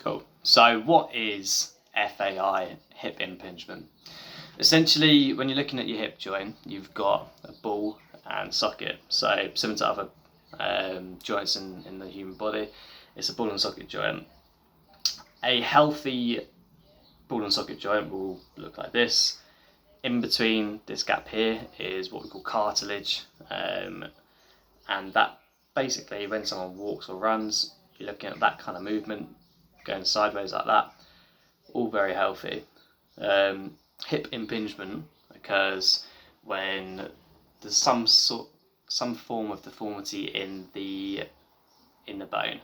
Cool. So what is FAI, hip impingement? Essentially, when you're looking at your hip joint, you've got a ball and socket. So similar to other joints in the human body, it's a ball and socket joint. A healthy ball and socket joint will look like this. In between this gap here is what we call cartilage, and that basically, when someone walks or runs, you're looking at that kind of movement, going sideways like that, all very healthy. Hip impingement occurs when there's some form of deformity in the bone.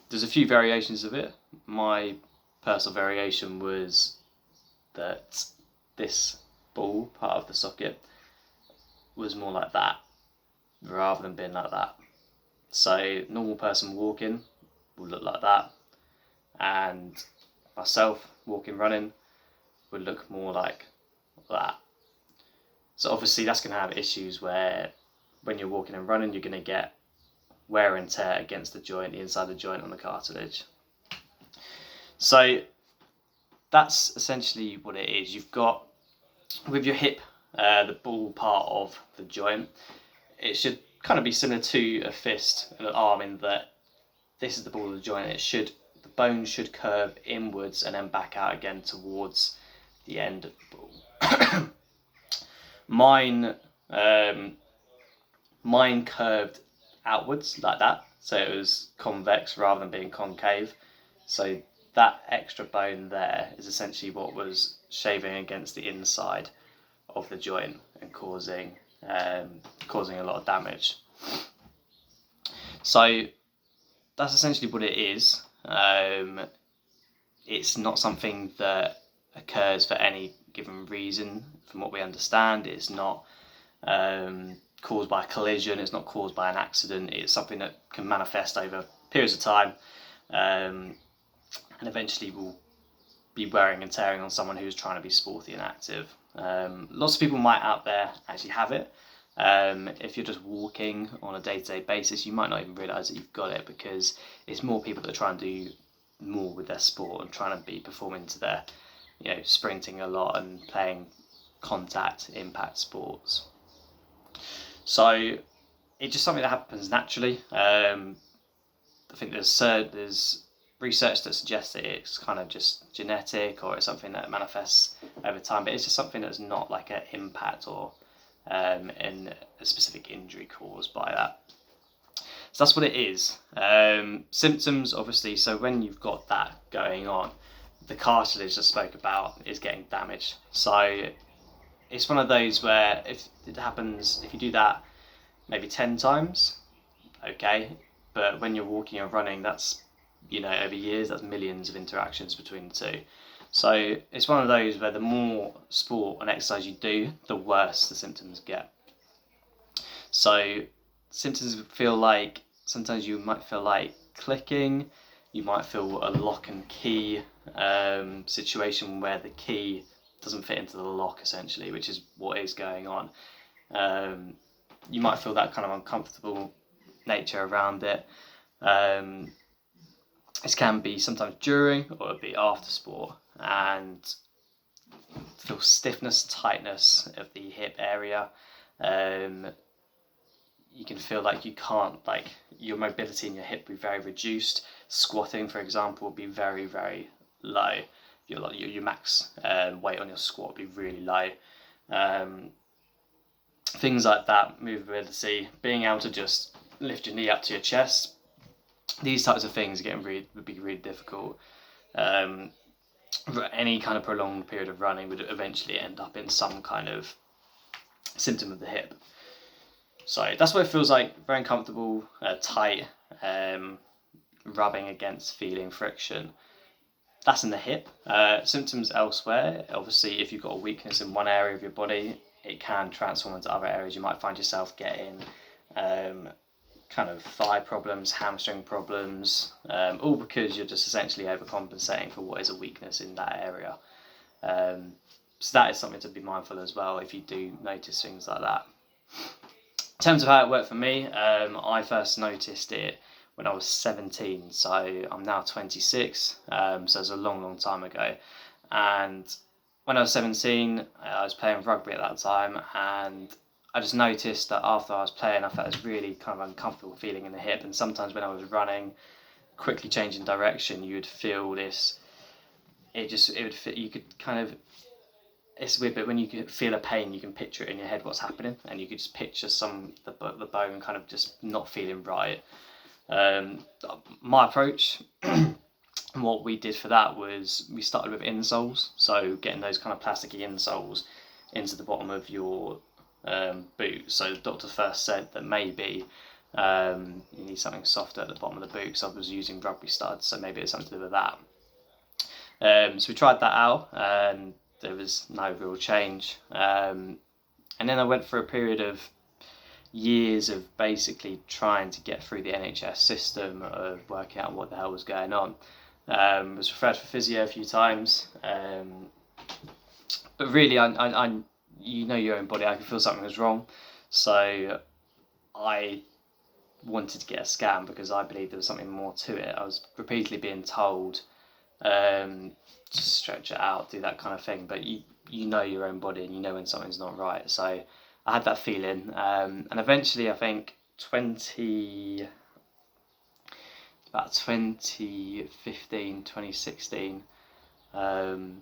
There's a few variations of it. My personal variation was that this ball part of the socket was more like that rather than being like that. So normal person walking will look like that, and myself walking, running would look more like that. So obviously that's going to have issues where when you're walking and running, you're going to get wear and tear against the joint, the inside of the joint on the cartilage. So that's essentially what it is. You've got, with your hip, the ball part of the joint, it should kind of be similar to a fist and an arm in that this is the ball of the joint. The bone should curve inwards and then back out again towards the end of the ball. Mine curved outwards like that, so it was convex rather than being concave. So that extra bone there is essentially what was shaving against the inside of the joint and causing a lot of damage. So that's essentially what it is. It's not something that occurs for any given reason, from what we understand. It's not caused by a collision, it's not caused by an accident. It's something that can manifest over periods of time, and eventually will be wearing and tearing on someone who's trying to be sporty and active. Lots of people might out there actually have it. If you're just walking on a day-to-day basis, you might not even realise that you've got it, because it's more people that try and do more with their sport and trying to be performing to their, sprinting a lot and playing contact impact sports. So it's just something that happens naturally. I think there's research that suggests that it's kind of just genetic, or it's something that manifests over time, but it's just something that's not like an impact or in a specific injury caused by that. So that's what it is. Symptoms, obviously, so when you've got that going on, the cartilage I spoke about is getting damaged. So it's one of those where if you do that maybe 10 times, okay, but when you're walking or running, that's, over years, that's millions of interactions between the two. So it's one of those where the more sport and exercise you do, the worse the symptoms get. So symptoms feel like, sometimes you might feel like clicking, you might feel a lock and key situation where the key doesn't fit into the lock, essentially, which is what is going on. You might feel that kind of uncomfortable nature around it. This can be sometimes during or it'll be after sport, and feel stiffness, tightness of the hip area. You can feel like you can't, your mobility in your hip will be very reduced. Squatting, for example, will be very, very low. Your max weight on your squat will be really low. Things like that, movability, being able to just lift your knee up to your chest. These types of things would be really difficult. Any kind of prolonged period of running would eventually end up in some kind of symptom of the hip. So that's what it feels like, very uncomfortable, tight, rubbing against, feeling friction. That's in the hip. Symptoms elsewhere, obviously if you've got a weakness in one area of your body, it can transform into other areas. You might find yourself getting kind of thigh problems, hamstring problems, all because you're just essentially overcompensating for what is a weakness in that area. So that is something to be mindful as well if you do notice things like that. In terms of how it worked for me, I first noticed it when I was 17. So I'm now 26. So it's a long time ago. And when I was 17, I was playing rugby at that time, and I just noticed that after I was playing, I felt this really kind of uncomfortable feeling in the hip. And sometimes when I was running, quickly changing direction, you would feel this. It would fit. You could kind of. It's weird, but when you could feel a pain, you can picture it in your head what's happening, and you could just picture the bone kind of just not feeling right. My approach. And what we did for that was we started with insoles, so getting those kind of plasticky insoles into the bottom of your boot. So the doctor first said that maybe you need something softer at the bottom of the boot, because I was using rugby studs, so maybe it's something to do with that. So we tried that out, and there was no real change. And then I went for a period of years of basically trying to get through the NHS system, of working out what the hell was going on. Was referred for physio a few times, but really, I you know your own body. I could feel something was wrong, so I wanted to get a scan because I believed there was something more to it. I was repeatedly being told to stretch it out, do that kind of thing, but you know your own body and you know when something's not right. So I had that feeling, and eventually I think 2015, 2016.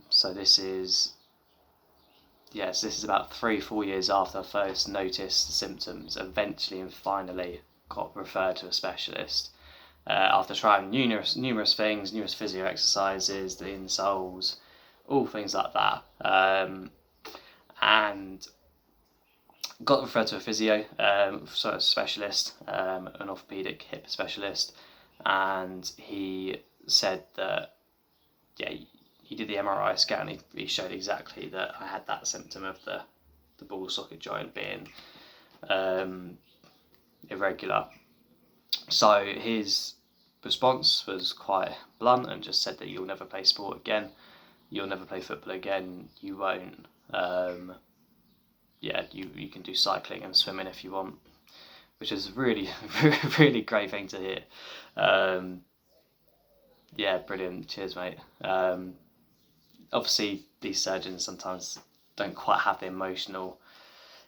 So this is about 3-4 years after I first noticed the symptoms. Eventually and finally got referred to a specialist after trying numerous things, numerous physio exercises, the insoles, all things like that, and got referred to a physio, so a specialist, an orthopedic hip specialist. And he said that, he did the MRI scan. He showed exactly that I had that symptom of the ball socket joint being irregular. So his response was quite blunt and just said that you'll never play sport again, you'll never play football again, you won't. You can do cycling and swimming if you want, which is really, really great thing to hear. Brilliant. Cheers, mate. Obviously, these surgeons sometimes don't quite have the emotional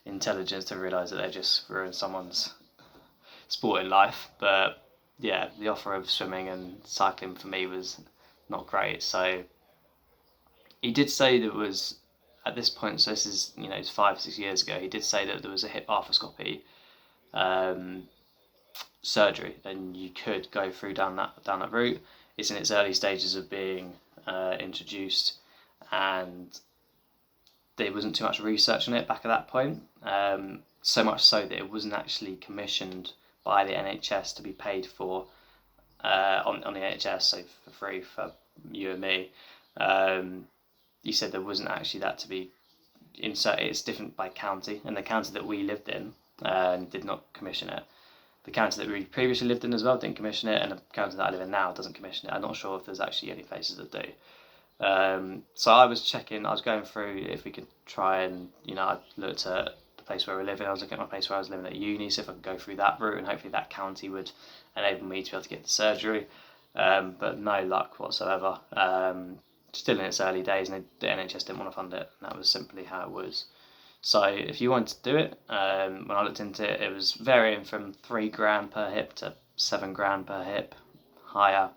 intelligence to realise that they just ruined someone's sporting life. But yeah, the offer of swimming and cycling for me was not great. So he did say there was, at this point, so this is, it's 5-6 years ago, he did say that there was a hip arthroscopy surgery, and you could go through down that route. It's in its early stages of being introduced, and there wasn't too much research on it back at that point. So much so that it wasn't actually commissioned by the NHS to be paid for on the NHS, so for free for you and me. He said there wasn't actually that to be inserted. It's different by county, and the county that we lived in did not commission it. The county that we previously lived in as well didn't commission it, and the county that I live in now doesn't commission it. I'm not sure if there's actually any places that do. So I was going through if we could try and, I looked at the place where we're living. I was looking at my place where I was living at uni, so if I could go through that route, and hopefully that county would enable me to be able to get the surgery. But no luck whatsoever. Still in its early days, and the NHS didn't want to fund it, and that was simply how it was. So if you wanted to do it, when I looked into it, it was varying from $3,000 per hip to $7,000 per hip, higher.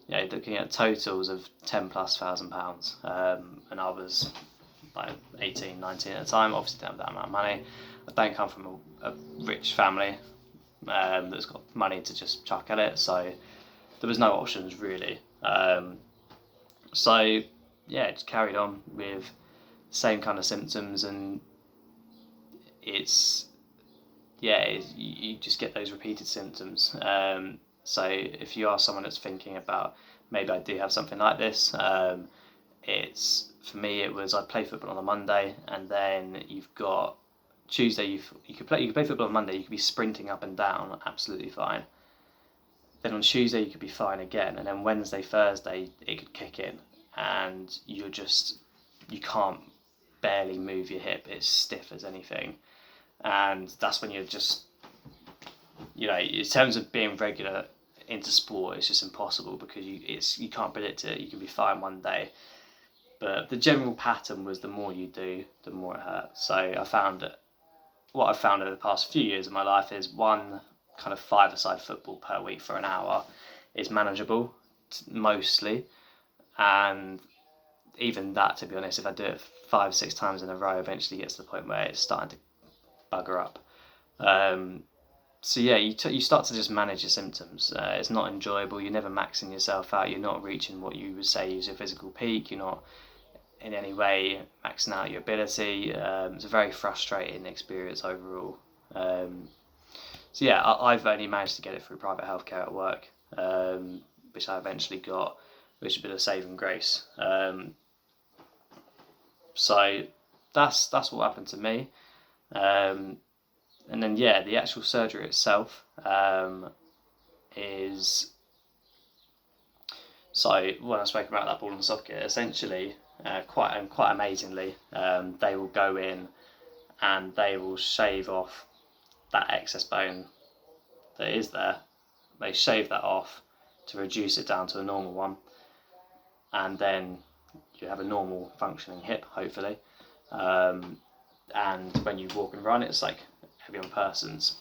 Looking at totals of £10,000+. And I was like 18, 19 at the time. Obviously didn't have that amount of money. I don't come from a rich family that's got money to just chuck at it, so there was no options really. Just carried on with the same kind of symptoms, and you just get those repeated symptoms. So if you are someone that's thinking about, maybe I do have something like this, for me it was, I'd play football on a Monday, and then you've got Tuesday, you could play football on Monday, you could be sprinting up and down absolutely fine. Then on Tuesday you could be fine again, and then Wednesday, Thursday it could kick in, and you can't barely move your hip. It's stiff as anything, and that's when you're just, in terms of being regular, into sport, it's just impossible because you can't predict it. You can be fine one day, but the general pattern was the more you do, the more it hurts. So what I've found over the past few years of my life is one kind of five-a-side football per week for an hour is manageable, mostly, and even that, to be honest, if I do it 5-6 times in a row, eventually gets to the point where it's starting to bugger up. So yeah, you start to just manage your symptoms. It's not enjoyable. You're never maxing yourself out. You're not reaching what you would say is your physical peak. You're not in any way maxing out your ability. It's a very frustrating experience overall. So yeah, I've only managed to get it through private healthcare at work, which I eventually got, which has been a saving grace. So that's what happened to me. And then yeah, the actual surgery itself is, so when I spoke about that ball and socket, essentially quite amazingly, they will go in and they will shave off that excess bone that is there. They shave that off to reduce it down to a normal one, and then you have a normal functioning hip, hopefully. And when you walk and run, it's like every other person's.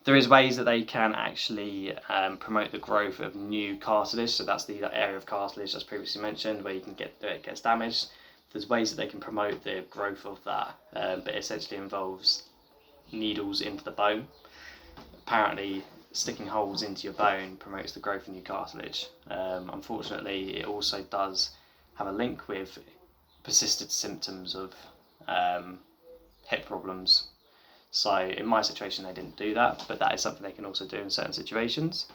There is ways that they can actually promote the growth of new cartilage. So that's the area of cartilage that's previously mentioned, where you can it gets damaged. There's ways that they can promote the growth of that, but it essentially involves needles into the bone. Apparently, sticking holes into your bone promotes the growth of new cartilage. Unfortunately, it also does have a link with persistent symptoms of hip problems. So in my situation, they didn't do that, but that is something they can also do in certain situations.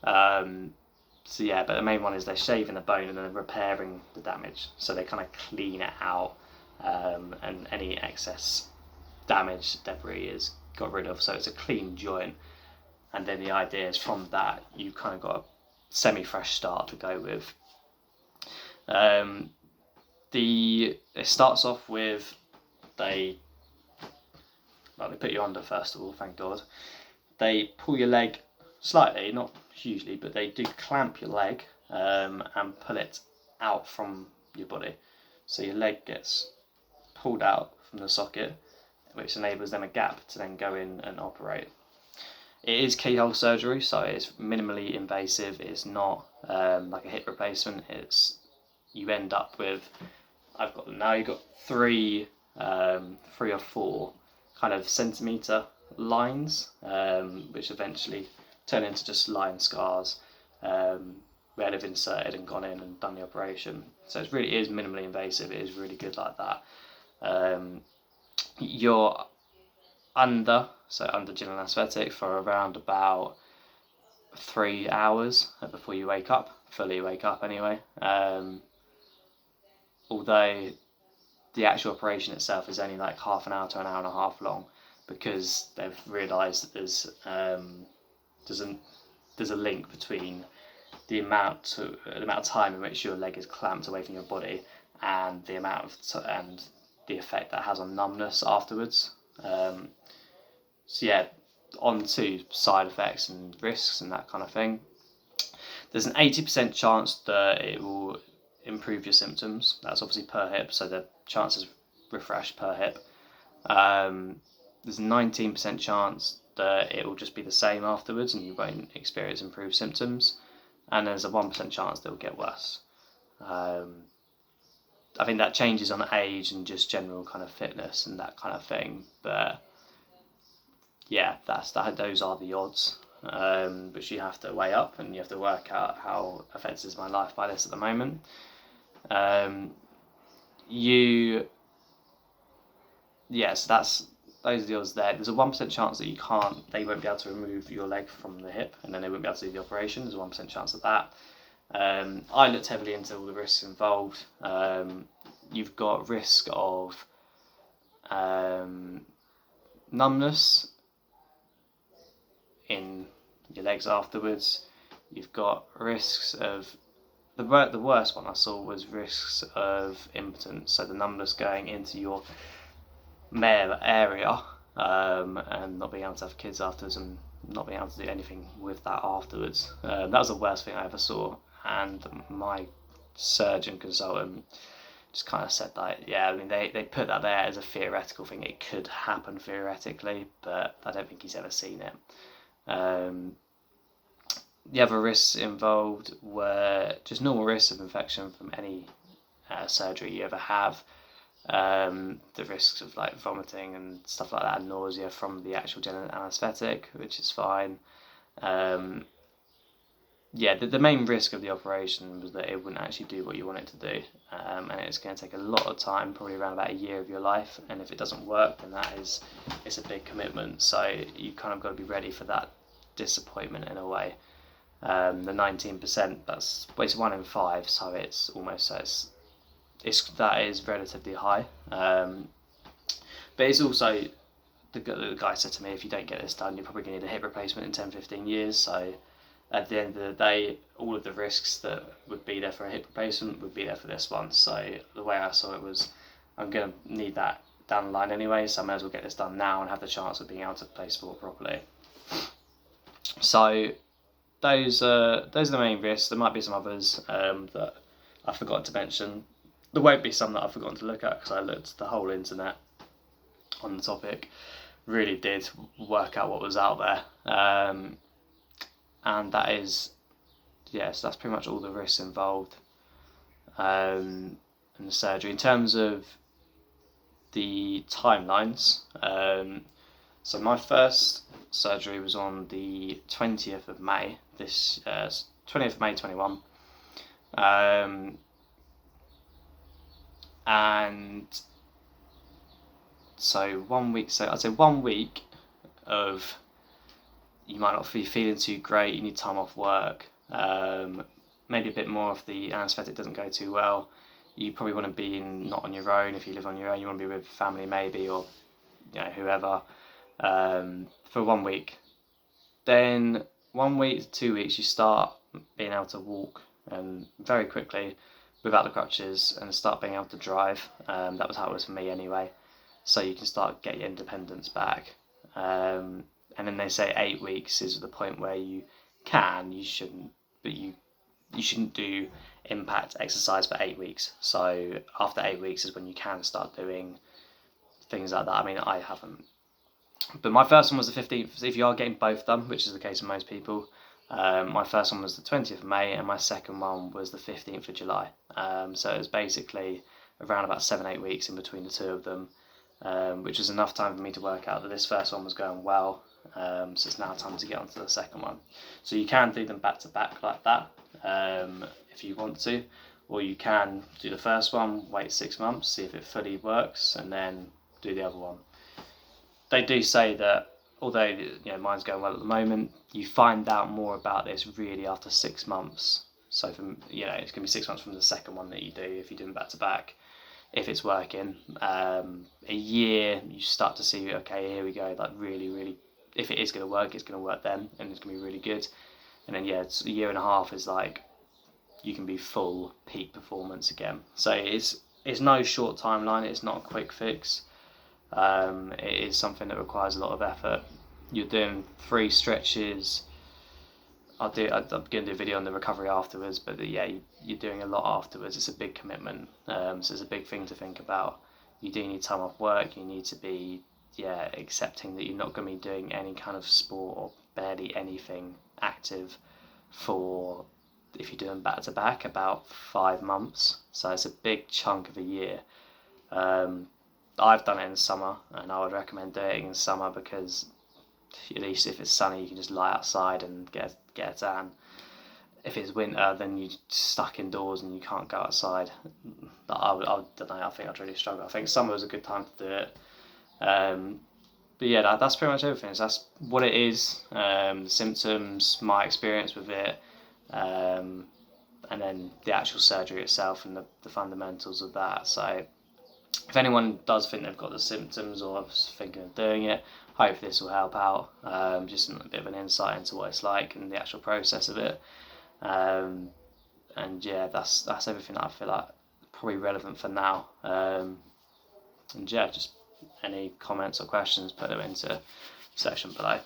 So yeah, but the main one is they're shaving the bone and then repairing the damage. So they kind of clean it out, and any excess damage, debris is got rid of. So it's a clean joint. And then the idea is from that, you've kind of got a semi-fresh start to go with. It starts off with they put you under first of all, thank God. They pull your leg slightly, not hugely, but they do clamp your leg and pull it out from your body. So your leg gets pulled out from the socket, which enables them a gap to then go in and operate. It is keyhole surgery, so it's minimally invasive. It's not like a hip replacement. You end up with, you've got three or four kind of centimetre lines, which eventually turn into just line scars where they've inserted and gone in and done the operation. So it is minimally invasive. It is really good like that. You're under general anaesthetic for around about 3 hours before you wake up, fully wake up anyway. Although the actual operation itself is only like half an hour to an hour and a half long, because they've realised that there's a link between the amount of time in which your leg is clamped away from your body and the and the effect that has on numbness afterwards. So yeah, on to side effects and risks and that kind of thing. There's an 80% chance that it will improve your symptoms. That's obviously per hip, so the chances refresh per hip. There's a 19% chance that it will just be the same afterwards and you won't experience improved symptoms. And there's a 1% chance that it will get worse. I think that changes on age and just general kind of fitness and that kind of thing. But yeah, those are the odds, which you have to weigh up and you have to work out how affected is my life by this at the moment. So those are the odds there. There's a 1% chance that they won't be able to remove your leg from the hip and then they won't be able to do the operation. There's a 1% chance of that. I looked heavily into all the risks involved. You've got risk of numbness in your legs afterwards. You've got risks of the worst one I saw was risks of impotence, so the numbness going into your male area and not being able to have kids afterwards and not being able to do anything with that afterwards. That was the worst thing I ever saw, and my surgeon consultant just kind of said that, yeah, I mean, they put that there as a theoretical thing. It could happen theoretically, but I don't think he's ever seen it. The other risks involved were just normal risks of infection from any surgery you ever have. The risks of like vomiting and stuff like that, and nausea from the actual general anaesthetic, which is fine. The main risk of the operation was that it wouldn't actually do what you want it to do, and it's going to take a lot of time, probably around about a year of your life, and if it doesn't work, then it's a big commitment, so you kind of got to be ready for that disappointment in a way. The 19%, it's 1 in 5, so it's almost, that is relatively high, but it's also, the guy said to me, if you don't get this done, you're probably going to need a hip replacement in 10-15 years, so at the end of the day, all of the risks that would be there for a hip replacement would be there for this one. So the way I saw it was, I'm going to need that down the line anyway, so I may as well get this done now and have the chance of being able to play sport properly. So those are the main risks. There might be some others that I forgot to mention. There won't be some that I've forgotten to look at, because I looked the whole internet on the topic, really did work out what was out there. And that is, yes, that's pretty much all the risks involved in the surgery. In terms of the timelines, so my first surgery was on the 20th of May, 20th of May 21. And so 1 week, so I'd say 1 week of, you might not be feeling too great, you need time off work, maybe a bit more if the anaesthetic doesn't go too well. You probably want to be not on your own. If you live on your own, you want to be with family maybe, or whoever, for 1 week. Then 1 week to 2 weeks, you start being able to walk very quickly without the crutches, and start being able to drive. That was how it was for me anyway. So you can start get your independence back. And then they say 8 weeks is the point where you shouldn't do impact exercise for 8 weeks. So after 8 weeks is when you can start doing things like that. I mean, I haven't. But my first one was the 15th. If you are getting both done, which is the case of most people, my first one was the 20th of May, and my second one was the 15th of July. So it was basically around about 7-8 weeks in between the two of them, which was enough time for me to work out that this first one was going well. So it's now time to get on to the second one. So you can do them back to back like that if you want to, or you can do the first one, wait 6 months, see if it fully works, and then do the other one. They do say that although mine's going well at the moment, you find out more about this really after 6 months. So from it's going to be 6 months from the second one that you do if you do them back to back. If it's working, a year, you start to see, okay, here we go, like really, if it is going to work, it's going to work then, and it's going to be really good. And then it's a year and a half is like, you can be full peak performance again. So it's no short timeline, it's not a quick fix. It is something that requires a lot of effort. You're doing 3 stretches. I'm going to do a video on the recovery afterwards, but you're doing a lot afterwards. It's a big commitment, so it's a big thing to think about. You do need time off work. You need to be accepting that you're not going to be doing any kind of sport or barely anything active for, if you're doing back to back, about 5 months. So it's a big chunk of a year. I've done it in the summer, and I would recommend doing it in summer, because at least if it's sunny, you can just lie outside and get a tan. If it's winter, then you're stuck indoors and you can't go outside. I don't know, I think I'd really struggle. I think summer was a good time to do it. But that's pretty much everything. So that's what it is, the symptoms, my experience with it, and then the actual surgery itself and the fundamentals of that. So if anyone does think they've got the symptoms or is thinking of doing it, hope this will help out. Just a bit of an insight into what it's like and the actual process of it. And that's everything that I feel like probably relevant for now. Just any comments or questions, put them into the section below.